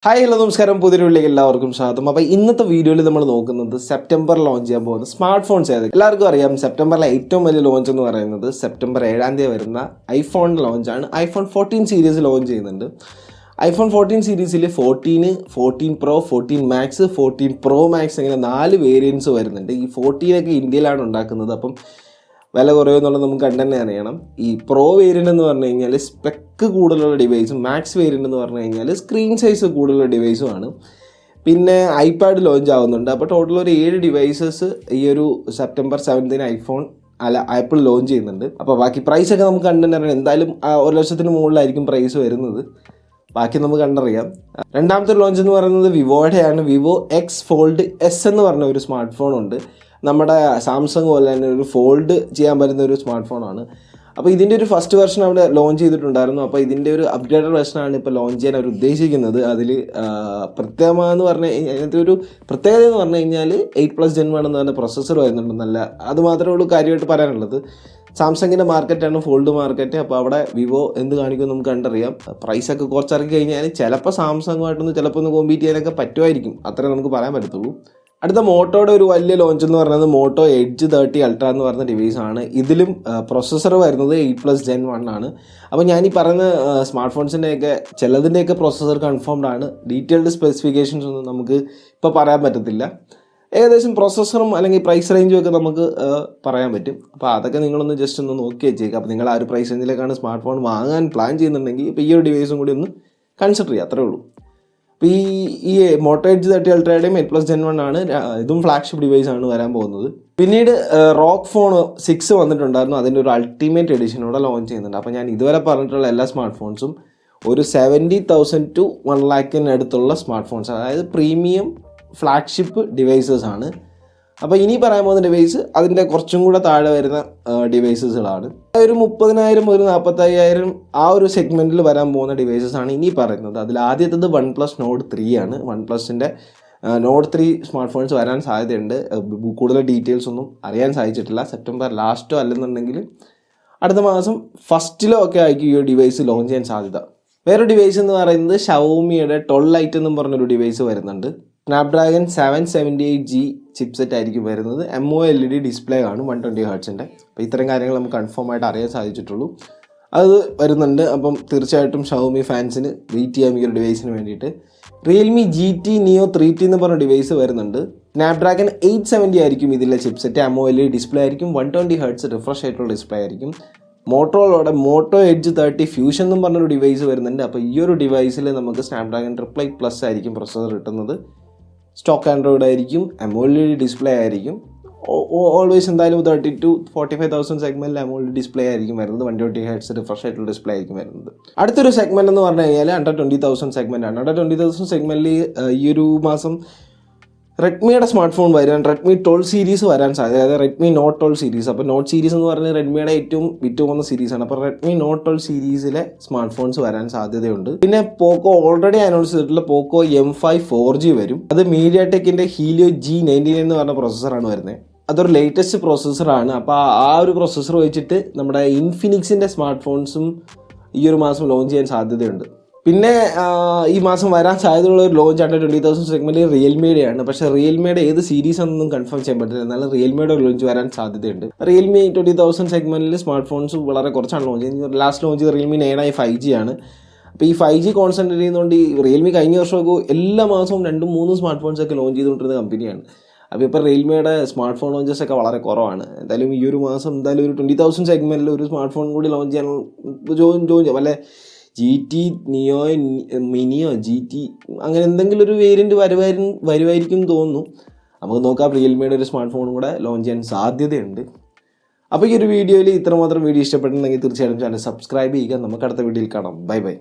Hi hello നമസ്കാരം, പുതിയൊരു വീഡിയോയിലേക്ക് എല്ലാവർക്കും സ്വാഗതം. അപ്പോൾ ഇന്നത്തെ വീഡിയോയിൽ നമ്മൾ നോക്കുന്നത് സെപ്റ്റംബർ ലോഞ്ച് ചെയ്യാൻ പോകുന്ന സ്മാർട്ട് ഫോൺസ് ഏത്. എല്ലാവർക്കും അറിയാം, സെപ്റ്റംബറിലെ ഏറ്റവും വലിയ ലോഞ്ച് എന്ന് പറയുന്നത് സെപ്റ്റംബർ 7 വരുന്ന ഐഫോൺ ലോഞ്ചാണ്. ഐഫോൺ 14 സീരീസ് ലോഞ്ച് ചെയ്യുന്നുണ്ട്. ഐഫോൺ 14 സീരീസിൽ 14, 14 പ്രോ, 14 മാക്സ്, 14 പ്രോ മാക്സ് ഇങ്ങനെ 4 വേരിയൻസ് വരുന്നുണ്ട്. ഈ 14 ഇന്ത്യയിലാണ് ഉണ്ടാക്കുന്നത്. അപ്പം വില കുറയുമെന്നുള്ളത് നമുക്ക് കണ്ടുതന്നെ അറിയണം. ഈ പ്രോ വേരിയൻ്റ് എന്ന് പറഞ്ഞു കഴിഞ്ഞാൽ സ്പെക്ക് കൂടുതലുള്ള ഡിവൈസും, മാക്സ് വേരിയൻ്റ് എന്ന് പറഞ്ഞു കഴിഞ്ഞാൽ സ്ക്രീൻ സൈസ് കൂടുതലുള്ള ഡിവൈസുമാണ്. പിന്നെ ഐപാഡ് ലോഞ്ച് ആവുന്നുണ്ട്. അപ്പോൾ ടോട്ടൽ ഒരു 7 ഡിവൈസസ് ഈ ഒരു സെപ്റ്റംബർ 7 ഐഫോൺ ആപ്പിൾ ലോഞ്ച് ചെയ്യുന്നുണ്ട്. അപ്പോൾ ബാക്കി പ്രൈസൊക്കെ നമുക്ക് കണ്ടുതന്നെ അറിയാം. എന്തായാലും 1,00,000 മുകളിലായിരിക്കും പ്രൈസ് വരുന്നത്. ബാക്കി നമുക്ക് കണ്ടറിയാം. രണ്ടാമത്തെ ലോഞ്ച് എന്ന് പറയുന്നത് വിവോയുടെയാണ്. വിവോ എക്സ് ഫോൾഡ് എസ് എന്ന് പറഞ്ഞ ഒരു സ്മാർട്ട് ഫോൺ ഉണ്ട്. നമ്മുടെ സാംസങ് പോലെ തന്നെ ഒരു ഫോൾഡ് ചെയ്യാൻ പറ്റുന്ന ഒരു സ്മാർട്ട് ഫോണാണ്. അപ്പോൾ ഇതിൻ്റെ ഒരു ഫസ്റ്റ് വെർഷൻ അവിടെ ലോഞ്ച് ചെയ്തിട്ടുണ്ടായിരുന്നു. അപ്പോൾ ഇതിൻ്റെ ഒരു അപ്ഗ്രേഡഡ് വെർഷനാണ് ഇപ്പോൾ ലോഞ്ച് ചെയ്യാൻ അവർ ഉദ്ദേശിക്കുന്നത്. അതിൽ പ്രത്യേകമാണെന്ന് പറഞ്ഞു കഴിഞ്ഞാൽ, അതിനകത്ത് ഒരു പ്രത്യേകത എന്ന് പറഞ്ഞു കഴിഞ്ഞാൽ 8+ Gen 1 എന്ന് പറഞ്ഞ പ്രൊസസ്സർ വരുന്നുണ്ടെന്നല്ല. അത് മാത്രമേ ഉള്ളൂ കാര്യമായിട്ട് പറയാനുള്ളത്. സാംസങ്ങിൻ്റെ മാർക്കറ്റാണ് ഫോൾഡ് മാർക്കറ്റ്. അപ്പോൾ അവിടെ വിവോ എന്ത് കാണിക്കുമെന്ന് നമുക്ക് കണ്ടറിയാം. പ്രൈസൊക്കെ കുറച്ചിറക്കി കഴിഞ്ഞാൽ ചിലപ്പോൾ സാംസങ്ങുമായിട്ടൊന്ന് ചിലപ്പോൾ ഒന്ന് കോമ്പീറ്റ് ചെയ്യാനൊക്കെ പറ്റുമായിരിക്കും. അത്രേ നമുക്ക് പറയാൻ പറ്റത്തുള്ളൂ. അടുത്ത മോട്ടോയുടെ ഒരു വലിയ ലോഞ്ച് എന്ന് പറയുന്നത് മോട്ടോ എഡ്ജ് 30 അൾട്ര എന്ന് പറയുന്ന ഡിവൈസാണ്. ഇതിലും പ്രൊസസ്സർ വരുന്നത് 8+ Gen 1 ആണ്. അപ്പോൾ ഞാൻ ഈ പറയുന്ന സ്മാർട്ട് ഫോൺസിൻ്റെയൊക്കെ ചിലതിൻ്റെയൊക്കെ പ്രൊസസ്സർ കൺഫേംഡ് ആണ്. ഡീറ്റെയിൽഡ് സ്പെസിഫിക്കേഷൻസ് ഒന്നും നമുക്ക് ഇപ്പോൾ പറയാൻ പറ്റത്തില്ല. ഏകദേശം പ്രൊസസ്സറും അല്ലെങ്കിൽ പ്രൈസ് റേഞ്ചും ഒക്കെ നമുക്ക് പറയാൻ പറ്റും. അപ്പോൾ അതൊക്കെ നിങ്ങളൊന്ന് ജസ്റ്റ് ഒന്ന് നോക്കി വെച്ചേക്കുക. അപ്പോൾ നിങ്ങൾ ആ ഒരു പ്രൈസ് റേഞ്ചിലേക്കാണ് സ്മാർട്ട് ഫോൺ വാങ്ങാൻ പ്ലാൻ ചെയ്യുന്നുണ്ടെങ്കിൽ ഇപ്പോൾ ഈ ഒരു ഡിവൈസും കൂടി ഒന്ന് കൺസിഡർ ചെയ്യുക, അത്രേ ഉള്ളൂ. അപ്പോൾ ഈ മോട്ടോ എഡ്ജ് 30 അൾട്രയുടെയും 8+ Gen 1 ആണ്. ഇതും ഫ്ലാഗ്ഷിപ്പ് ഡിവൈസാണ് വരാൻ പോകുന്നത്. പിന്നീട് റോക്ക് ഫോൺ 6 വന്നിട്ടുണ്ടായിരുന്നു. അതിൻ്റെ ഒരു അൾട്ടിമേറ്റ് എഡിഷനോടെ ലോഞ്ച് ചെയ്യുന്നുണ്ട്. അപ്പോൾ ഞാൻ ഇതുവരെ പറഞ്ഞിട്ടുള്ള എല്ലാ സ്മാർട്ട് ഫോൺസും ഒരു 70,000 to 1,00,000 അടുത്തുള്ള സ്മാർട്ട് ഫോൺസ്, അതായത് പ്രീമിയം ഫ്ലാഗ്ഷിപ്പ് ഡിവൈസസ് ആണ്. അപ്പോൾ ഇനി പറയാൻ പോകുന്ന ഡിവൈസ് അതിൻ്റെ കുറച്ചും കൂടെ താഴെ വരുന്ന ഡിവൈസസുകളാണ്. ഒരു 30,000, ഒരു 45,000 ആ ഒരു സെഗ്മെൻറ്റിൽ വരാൻ പോകുന്ന ഡിവൈസസ് ആണ് ഇനി പറയുന്നത്. അതിൽ ആദ്യത്തേത് OnePlus Nord 3 ആണ്. OnePlusൻ്റെ Nord 3 സ്മാർട്ട് ഫോൺസ് വരാൻ സാധ്യതയുണ്ട്. കൂടുതൽ ഡീറ്റെയിൽസ് ഒന്നും അറിയാൻ സാധിച്ചിട്ടില്ല. സെപ്റ്റംബർ ലാസ്റ്റോ അല്ലെന്നുണ്ടെങ്കിൽ അടുത്ത മാസം ഫസ്റ്റിലോ ഒക്കെ ആയിരിക്കും ഈ ഒരു ഡിവൈസ് ലോഞ്ച് ചെയ്യാൻ സാധ്യത. വേറെ ഡിവൈസ് എന്ന് പറയുന്നത് ഷവോമിയുടെ 12 Lite എന്നും പറഞ്ഞൊരു ഡിവൈസ് വരുന്നുണ്ട്. സ്നാപ്ഡ്രാഗൺ 778G ചിപ്സെറ്റ് ആയിരിക്കും വരുന്നത്. MOLED ഡിസ്പ്ലേ ആണ് 120 Hz. അപ്പോൾ ഇത്തരം കാര്യങ്ങൾ നമുക്ക് കൺഫേം ആയിട്ട് അറിയാൻ സാധിച്ചിട്ടുള്ളൂ. അത് വരുന്നുണ്ട്. അപ്പം തീർച്ചയായിട്ടും ഷവോമി ഫാൻസിന് വെയിറ്റ് ചെയ്യാം ഈ ഒരു ഡിവൈസിന് വേണ്ടിയിട്ട്. റിയൽമി GT Neo 3T എന്ന് പറഞ്ഞ ഡിവൈസ് വരുന്നുണ്ട്. സ്നാപ്ഡ്രാഗൺ 870 ആയിരിക്കും ഇതിലെ ചിപ്സെറ്റ്. MOLED ഡിസ്പ്ലേ ആയിരിക്കും. 120 Hz റിഫ്രഷ് ആയിട്ടുള്ള ഡിസ്പ്ലേ ആയിരിക്കും. മോട്ടോയുടെ മോട്ടോ എഡ്ജ് 30 ഫ്യൂഷൻ എന്നും പറഞ്ഞൊരു ഡിവൈസ് വരുന്നുണ്ട്. അപ്പോൾ ഈ ഒരു ഡിവൈസിൽ നമുക്ക് സ്നാപ്ഡ്രാഗൺ 888+ ആയിരിക്കും പ്രൊസസ്സർ കിട്ടുന്നത്. സ്റ്റോക്ക് ആൻഡ്രോയിഡ് ആയിരിക്കും. MOLED ഡിസ്പ്ലേ ആയിരിക്കും. ഓൾവേസ് എന്തായാലും 30,000 to 45,000 സെഗ്മെൻറ്റിൽ MOLED ഡിസ്പ്ലേ ആയിരിക്കും വരുന്നത്. 120 Hz റിഫ്രഷ് ആയിട്ടുള്ള ഡിസ്പ്ലേ ആയിരിക്കും വരുന്നത്. അടുത്തൊരു സെഗ്മെൻറ്റ് എന്ന് പറഞ്ഞു കഴിഞ്ഞാൽ അണ്ടർ 20,000 സെഗ്മെൻറ്റ് ആണ്. അണ്ടർ 20,000 സെഗ്മെൻറ്റിൽ ഈ ഒരു മാസം റെഡ്മിയുടെ സ്മാർട്ട് ഫോൺ വരാൻ, റെഡ്മി 12 സീരീസ് വരാൻ സാധ്യത. അതായത് റെഡ്മി നോട്ട് 12 സീരീസ്. അപ്പോൾ നോട്ട് സീരീസ് എന്ന് പറഞ്ഞാൽ റെഡ്മിയുടെ ഏറ്റവും വിറ്റ് പോകുന്ന സീരീസാണ്. അപ്പോൾ റെഡ്മി നോട്ട് 12 സീരീസിലെ സ്മാർട്ട് ഫോൺസ് വരാൻ സാധ്യതയുണ്ട്. പിന്നെ പോക്കോ ഓൾറെഡി അനൗൺസ് ചെയ്തിട്ടുള്ള പോക്കോ M5 4G വരും. അത് മീഡിയാടെക്കിൻ്റെ ഹീലിയോ G99 എന്ന് പറഞ്ഞ പ്രൊസസ്സറാണ് വരുന്നത്. അതൊരു ലേറ്റസ്റ്റ് പ്രൊസസ്സറാണ്. അപ്പോൾ ആ ഒരു പ്രൊസസ്സർ വെച്ചിട്ട് നമ്മുടെ ഇൻഫിനിക്സിൻ്റെ സ്മാർട്ട് ഫോൺസും ഈ ഒരു മാസം ലോഞ്ച് ചെയ്യാൻ സാധ്യതയുണ്ട്. പിന്നെ ഈ മാസം വരാൻ സാധ്യതയുള്ള ഒരു ലോഞ്ച് അണ്ടർ 20,000 സെഗ്മെൻറ്റിൽ റിയൽമിയുടെയാണ്. പക്ഷേ റിയൽമിയുടെ ഏത് സീരീസ് ഒന്നും കൺഫേം ചെയ്യാൻ പറ്റില്ല. എന്നാലും റിയൽമിയുടെ ഒരു ലോഞ്ച് വരാൻ സാധ്യതയുണ്ട്. റിയൽമി 20,000 സെഗ്മെൻറ്റിൽ സ്മാർട്ട് ഫോൺസ് വളരെ കുറച്ചാണ് ലോഞ്ച് ചെയ്യുന്നത്. ലാസ്റ്റ് ലോഞ്ച് ചെയ്ത് റിയൽമി 9i 5G ആണ്. അപ്പോൾ ഈ 5G കോൺസെൻട്രേറ്റ് ചെയ്യുന്നതുകൊണ്ട് ഈ റിയൽമി കഴിഞ്ഞ വർഷമൊക്കെ എല്ലാ മാസവും 2-3 സ്മാർട്ട് ഫോൺസൊക്കെ ലോഞ്ച് ചെയ്തുകൊണ്ടിരുന്ന കമ്പനിയാണ്. അപ്പോൾ ഇപ്പോൾ റിയൽമിയുടെ സ്മാർട്ട് ഫോൺ ലോഞ്ചസ് ഒക്കെ വളരെ കുറവാണ്. എന്തായാലും ഈ ഒരു മാസം എന്തായാലും ഒരു 20,000 സെഗ്മെൻറ്റിൽ ഒരു സ്മാർട്ട് ഫോൺ കൂടി ലോഞ്ച് ചെയ്യാൻ വല്ല GT Neo മിനിയോ GT അങ്ങനെ എന്തെങ്കിലും ഒരു വേരിയൻറ്റ് വരുമായിരിക്കും തോന്നുന്നു. നമുക്ക് നോക്കാം. റിയൽമിയുടെ ഒരു സ്മാർട്ട് ഫോണും കൂടെ ലോഞ്ച് ചെയ്യാൻ സാധ്യതയുണ്ട്. അപ്പോൾ ഈ ഒരു വീഡിയോയിൽ ഇത്രമാത്രം വീഡിയോ ഇഷ്ടപ്പെട്ടിട്ടുണ്ടെങ്കിൽ തീർച്ചയായിട്ടും ചാനൽ സബ്സ്ക്രൈബ് ചെയ്യുക. നമുക്ക് അടുത്ത വീഡിയോയിൽ കാണാം. Bye bye.